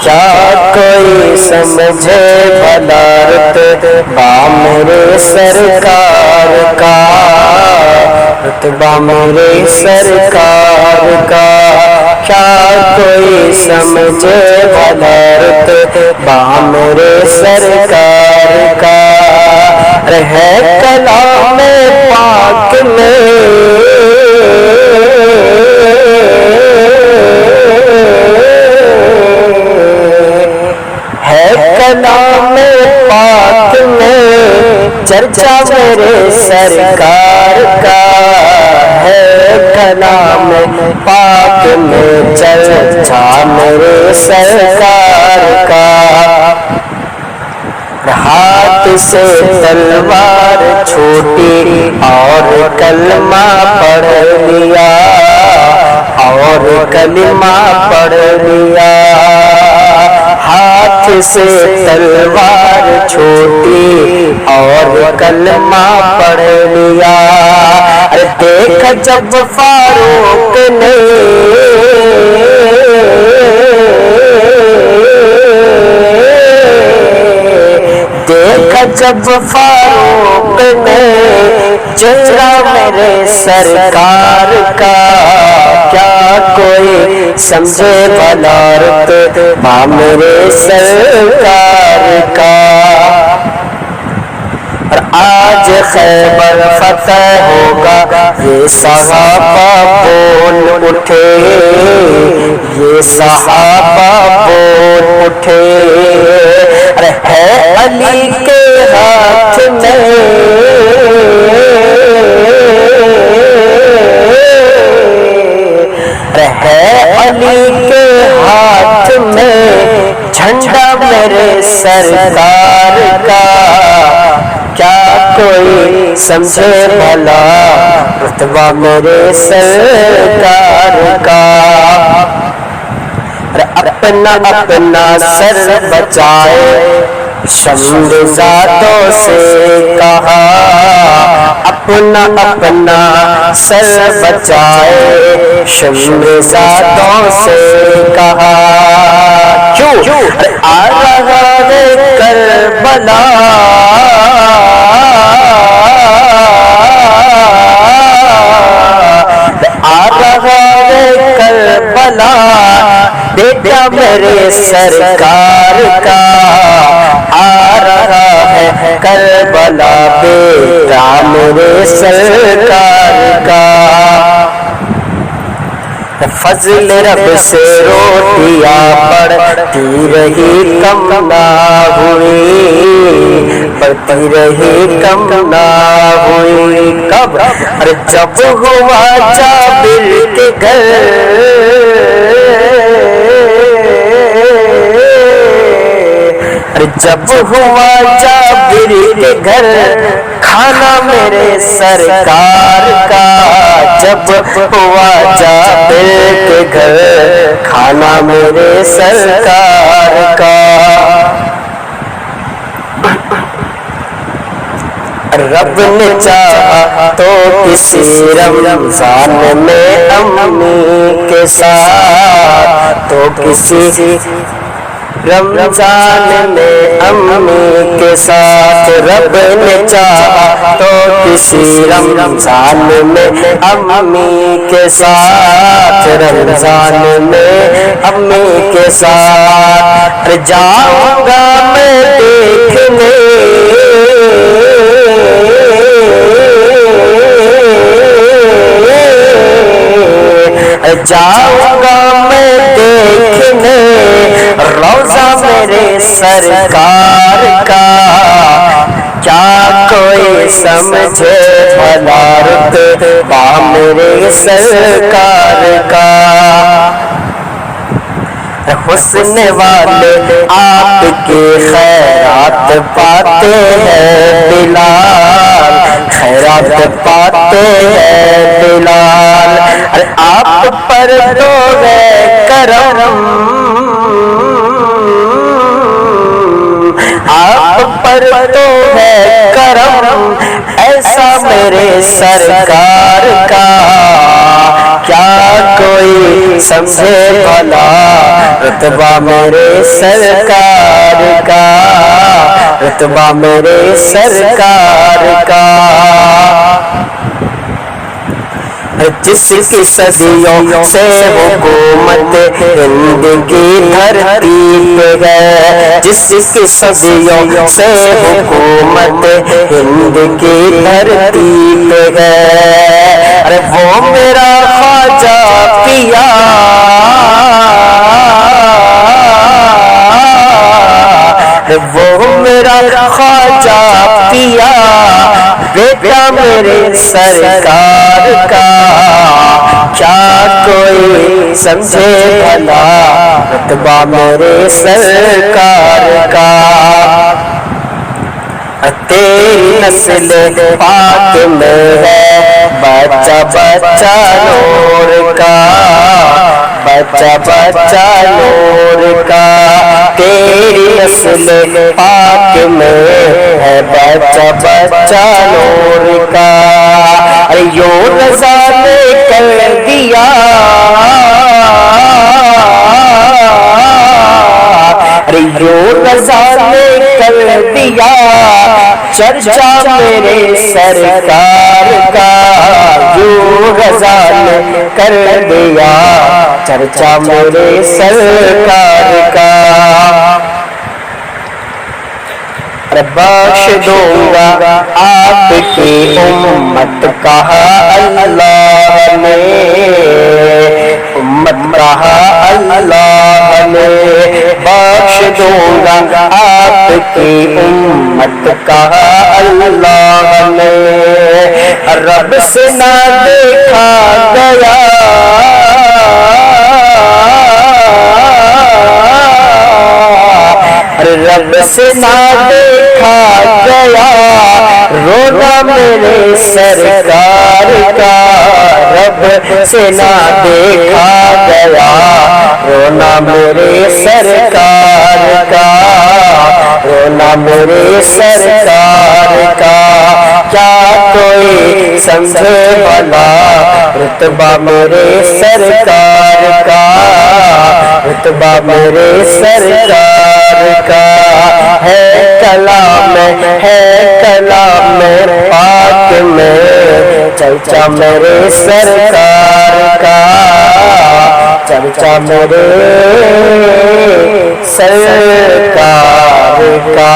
کیا کوئی سمجھے بھلا رتبہ میرے سرکار کا، رتبہ میرے سرکار کا، کیا کوئی سمجھے بھلا رتبہ میرے سرکار کا، ہے کلام پاک میں کلام پاک میں چرچا میرے سرکار کا، ہے کلام پاک میں چرچا میرے سرکار کا، ہاتھ سے تلوار چھوٹی اور کلمہ پڑھ لیا، اور کلمہ پڑھ لیا، ہاتھ سے تلوار چھوٹی اور کلمہ پڑھ لیا، دیکھ جب فاروق نے دیکھا جب فاروق نے چہرہ میرے سرکار کا، کیا کوئی سمجھے بھلا رتبہ میرے سرکار کا، اور آج خیبر فتح ہوگا یہ صحابہ بول اٹھے، یہ صحابہ بول اٹھے، ہے علی کے ہاتھ میں ہے علی کے ہاتھ میں جھنڈا میرے سرکار کا، کیا کوئی سمجھے بھلا رتبہ میرے سرکار کا، اپنا اپنا سر بچائے شمر زادوں سے کہا، اپنا اپنا سر بچائے شمر زادوں سے کہا، کیوں آ رہا ہے کربلا، آ رہا ہے کربلا، بیٹا میرے سرکار کا، آ رہا ہے کربلا، بیٹا میرے سرکار کا، فضل رب سے روٹیاں بڑھتی رہی کم نہ ہوئی، بڑھتی رہی کم نہ ہوئی، کب جب ہوا جابر کے گھر، جب ہوا جابر کے گھر کھانا میرے سرکار کا، جب ہوا جابر کے گھر کھانا میرے سرکار کا، رب نے چاہا تو کسی رمضان میں امی کے ساتھ، تو کسی رمضان میں امی کے ساتھ، رب نے چاہا تو کسی رمضان میں امی کے ساتھ، رمضان میں امی کے ساتھ، جاؤں گا میں دیکھنے جاؤں گا میں دیکھنے روضہ میرے سرکار کا، کیا کوئی سمجھے بھلا رتبہ میرے سرکار کا، حسن والے آپ کی خیرات پاتے ہیں بلال، خیرات پاتے ہیں بلال، آپ پر تو ہے کرم، آپ پر تو ہے کرم ایسا میرے سرکار کا، کیا کوئی سمجھے بھلا رتبہ میرے سرکار کا، رتبہ میرے سرکار کا، جس کی صدیوں سے حکومت ہند کی دھرتی پہ ہے، جس کی صدیوں سے حکومت ہند کی دھرتی پہ ہے، ارے وہ میرا خواجہ پیا، وہ میرا خواجہ پیا، بیٹا میرے سرکار کا، کیا کوئی سمجھے بھلا رتبہ میرے سرکار کا، تیری نسل پاک میں ہے بچہ بچہ نور کا، بچہ بچہ نور کا، تیری نسل پاک میں ہے بچہ بچہ نور کا، ارے یوں رضا نے کر دیا، ارے یوں رضا نے کر دیا چرچا میرے سرکار کا، یوں رضا نے کر دیا چرچا میرے سرکار کا، بخش دوں گا آپ کی امت کہا اللہ نے، امت کہا اللہ نے، بخش دوں گا آپ کی امت کہا اللہ نے، رب سے نہ دیکھا گیا، رب سے نہ دیکھا گیا رونا میرے سرکار کا، رب سے نہ دیکھا گیا رونا میرے سرکار کا، رونا میرے سرکار کا، کیا کوئی سمجھے بھلا رتبہ میرے سرکار کا، رتبہ میرے سرکار کا، ہے کلام پاک میں چرچا میرے سرکار کا، چرچا میرے سرکار کا۔